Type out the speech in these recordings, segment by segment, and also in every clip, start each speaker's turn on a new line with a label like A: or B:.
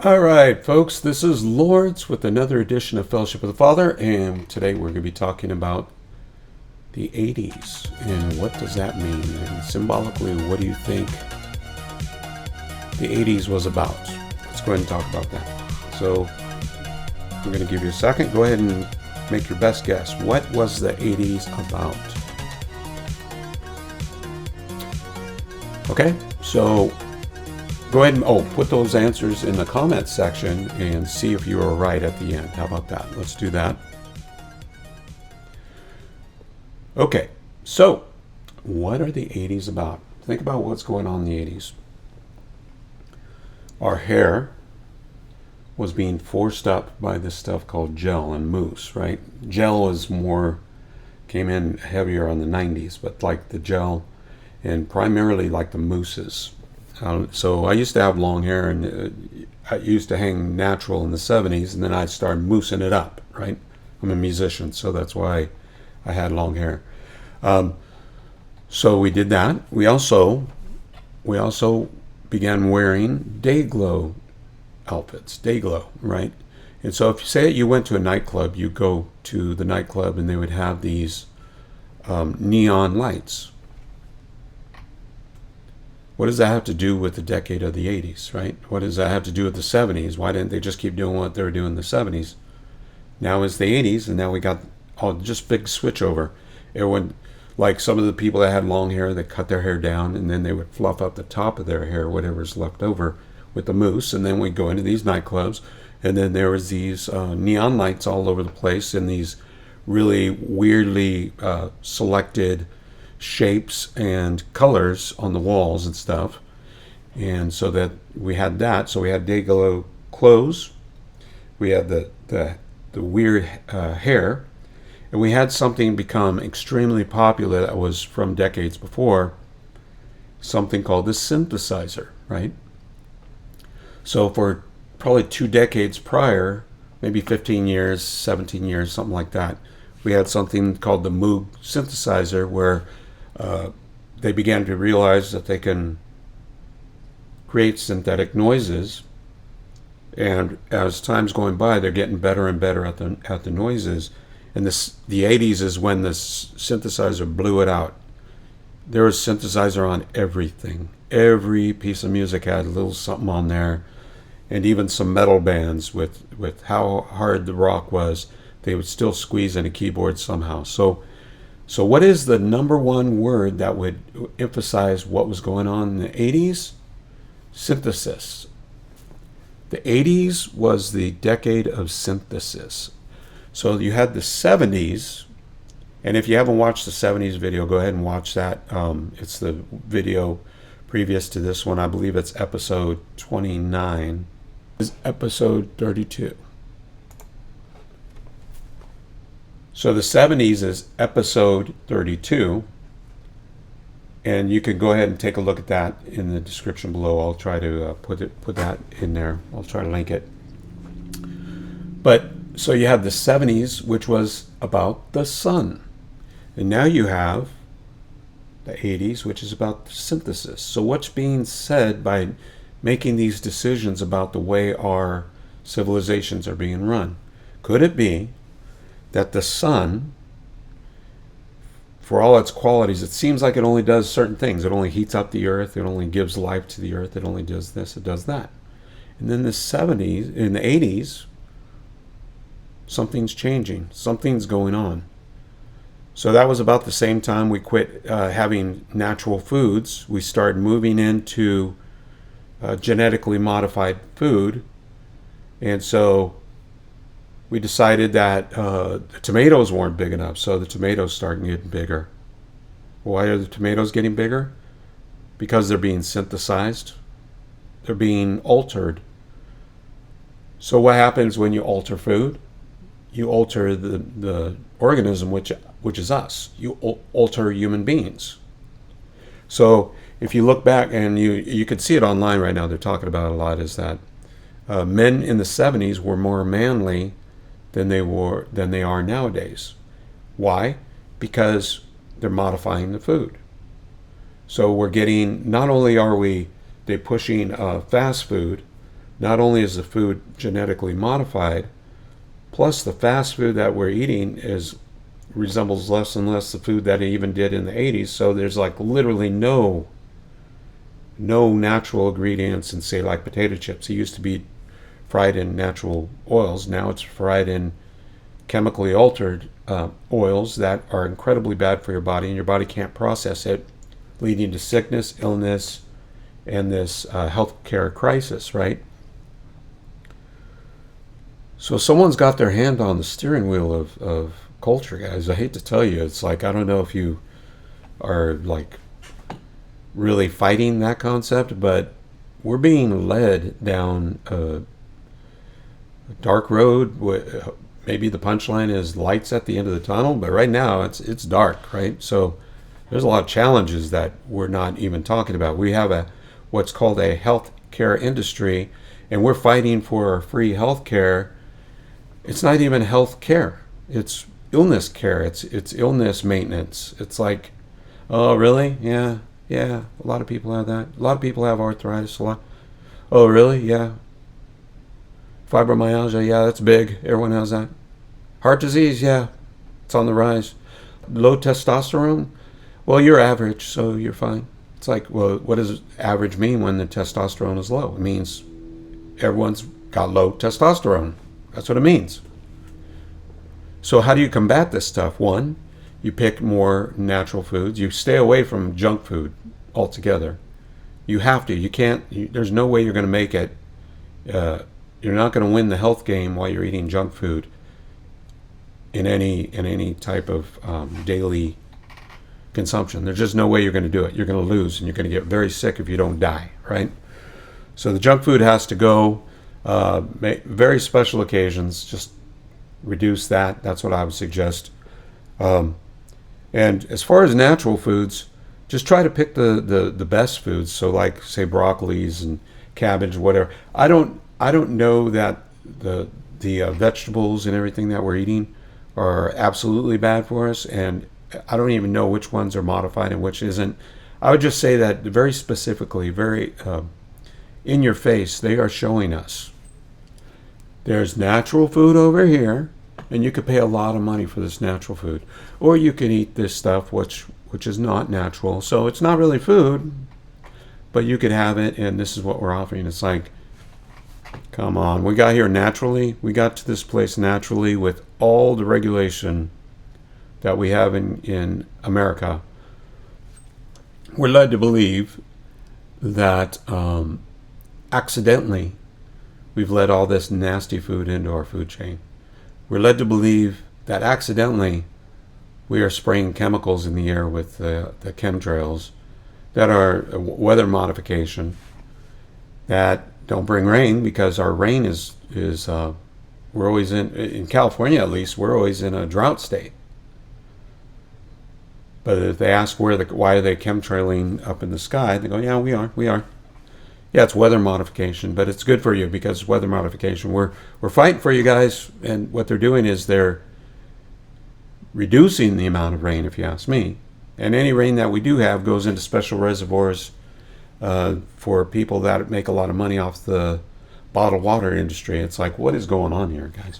A: All right, folks, this is Lawrence with another edition of Fellowship of the Father, and today we're going to be talking about the 80s and what does that mean? And symbolically, what do you think the 80s was about? Let's go ahead and talk about that. So, I'm going to give you a second. Go ahead and make your best guess. What was the 80s about? Okay, so go ahead and put those answers in the comments section and see if you were right at the end. How about that? Let's do that. Okay, so what are the 80s about? Think about what's going on in the 80s. Our hair was being forced up by this stuff called gel and mousse, right? Gel came in heavier on the 90s, but like the gel and primarily like the mousses. So I used to have long hair, and I used to hang natural in the 70s, and then I started moosing it up, right? I'm a musician, so that's why I had long hair. So we did that. We also began wearing day glow outfits, day glow, right? And so if you say you went to a nightclub, you go to the nightclub, and they would have these neon lights. What does that have to do with the decade of the 80s, right? What does that have to do with the 70s? Why didn't they just keep doing what they were doing in the 70s? Now it's the 80s, and now we got just big switch over. Everyone, like some of the people that had long hair, they cut their hair down, and then they would fluff up the top of their hair, whatever's left over, with the mousse, and then we'd go into these nightclubs, and then there was these neon lights all over the place, and these really weirdly selected shapes and colors on the walls and stuff. And so that we had that. So we had day glow clothes, we had the weird hair, and we had something become extremely popular that was from decades before, something called the synthesizer, right? So for probably 2 decades prior, maybe 15 years, 17 years, something like that, we had something called the Moog synthesizer, where they began to realize that they can create synthetic noises, and as time's going by, they're getting better and better at the noises. And the 80s is when the synthesizer blew it out. There was synthesizer on everything. Every piece of music had a little something on there, and even some metal bands with how hard the rock was, they would still squeeze in a keyboard somehow. So what is the number one word that would emphasize what was going on in the 80s? Synthesis. The 80s was the decade of synthesis. So you had the 70s, and if you haven't watched the 70s video, go ahead and watch that. It's the video previous to this one. I believe it's episode 29. It's episode 32. So the 70s is episode 32, and you can go ahead and take a look at that in the description below. I'll try to put that in there. I'll try to link it. But so you have the 70s, which was about the sun, and now you have the 80s, which is about the synthesis. So what's being said by making these decisions about the way our civilizations are being run? Could it be that the sun, for all its qualities, it seems like it only does certain things? It only heats up the earth, it only gives life to the earth, it only does this, it does that. And then the 70s, in the 80s, something's changing, something's going on. So that was about the same time we quit having natural foods. We started moving into genetically modified food, and so we decided that the tomatoes weren't big enough, so the tomatoes started getting bigger. Why are the tomatoes getting bigger? Because they're being synthesized. They're being altered. So what happens when you alter food? You alter the organism, which is us. You alter human beings. So if you look back, and you can see it online right now, they're talking about it a lot, is that men in the 70s were more manly than they are nowadays. Why? Because they're modifying the food. So we're getting, not only are they pushing fast food, not only is the food genetically modified, plus the fast food that we're eating resembles less and less the food that it even did in the 80s. So there's like literally no natural ingredients in, say, like potato chips. It used to be fried in natural oils. Now it's fried in chemically altered oils that are incredibly bad for your body, and your body can't process it, leading to sickness, illness, and this healthcare crisis, right? So someone's got their hand on the steering wheel of culture, guys. I hate to tell you, it's like, I don't know if you are like really fighting that concept, but we're being led down a dark road. Maybe the punchline is lights at the end of the tunnel, but right now it's dark, right? So there's a lot of challenges that we're not even talking about. We have what's called a health care industry, and we're fighting for free health care. It's not even health care. It's illness care. It's illness maintenance. It's like, oh, really? Yeah. A lot of people have that. A lot of people have arthritis. Oh, really? Yeah. Fibromyalgia. Yeah, that's big. Everyone has that. Heart disease. Yeah, it's on the rise. Low testosterone. Well, you're average, so you're fine. It's like, well, what does average mean when the testosterone is low? It means everyone's got low testosterone. That's what it means. So how do you combat this stuff? One, you pick more natural foods. You stay away from junk food altogether. You have to. You can't. There's no way you're going to make it. You're not going to win the health game while you're eating junk food in any type of daily consumption. There's just no way you're going to do it. You're going to lose, and you're going to get very sick if you don't die, right? So the junk food has to go. Very special occasions, just reduce that. That's what I would suggest. And as far as natural foods, just try to pick the best foods. So like, say, broccolis and cabbage, whatever. I don't know that the vegetables and everything that we're eating are absolutely bad for us, and I don't even know which ones are modified and which isn't. I would just say that very specifically, very in your face, they are showing us there's natural food over here, and you could pay a lot of money for this natural food, or you can eat this stuff which is not natural. So it's not really food, but you could have it, and this is what we're offering. It's like, come on, we got here naturally. We got to this place naturally with all the regulation that we have in America. We're led to believe that accidentally we've let all this nasty food into our food chain. We're led to believe that accidentally we are spraying chemicals in the air with the chemtrails that are weather modification, that don't bring rain, because our rain is we're always in California, at least we're always in a drought state. But if they ask why are they chemtrailing up in the sky, they go, yeah, we are. Yeah, it's weather modification, but it's good for you because weather modification. We're fighting for you guys, and what they're doing is they're reducing the amount of rain, if you ask me. And any rain that we do have goes into special reservoirs for people that make a lot of money off the bottled water industry. It's like, what is going on here, guys?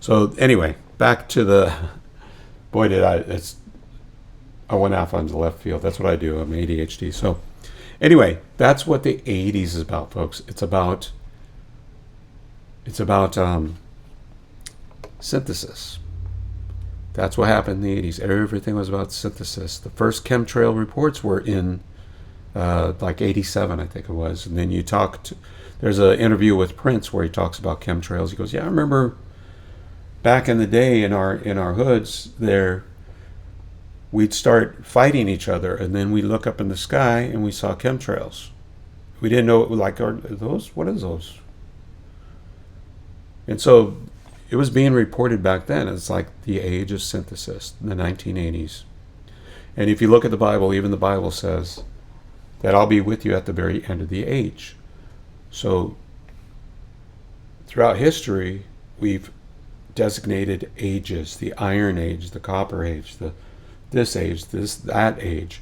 A: So anyway, back to the boy, did I went off on the left field. That's what I do. I'm ADHD. So anyway, that's what the 80s is about, folks. It's about synthesis. That's what happened in the 80s. Everything was about synthesis. The first chemtrail reports were in like 87, I think it was. And then there's an interview with Prince where he talks about chemtrails. He goes, yeah, I remember back in the day in our hoods there, we'd start fighting each other, and then we look up in the sky and we saw chemtrails. We didn't know, like, are those? What is those? And so it was being reported back then. It's like the age of synthesis, in the 1980s. And if you look at the Bible, even the Bible says that I'll be with you at the very end of the age. So throughout history, we've designated ages: the Iron Age, the Copper Age, that age.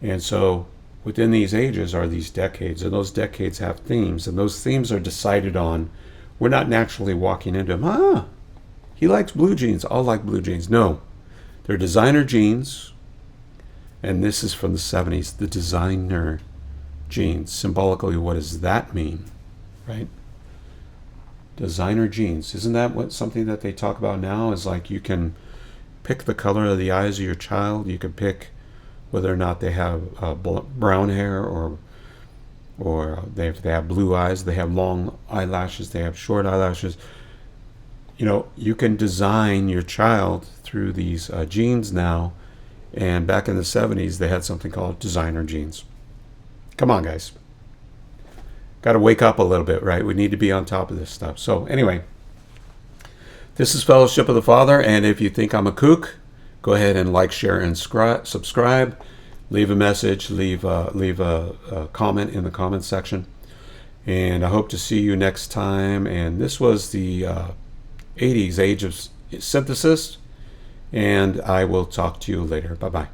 A: And so within these ages are these decades, and those decades have themes, and those themes are decided on. We're not naturally walking into them. He likes blue jeans. I'll like blue jeans. No, they're designer jeans, and this is from the 70s. The designer jeans. Symbolically, what does that mean, right? Designer jeans. Isn't that what something that they talk about now? Is like you can pick the color of the eyes of your child. You can pick whether or not they have brown hair or they have blue eyes. They have long eyelashes. They have short eyelashes. You know, you can design your child through these jeans now. And back in the 70s, they had something called designer jeans. Come on, guys. Got to wake up a little bit, right? We need to be on top of this stuff. So anyway, this is Fellowship of the Father. And if you think I'm a kook, go ahead and like, share, and subscribe. Leave a message. Leave a comment in the comment section. And I hope to see you next time. And this was the 80s Age of Synthesis. And I will talk to you later. Bye-bye.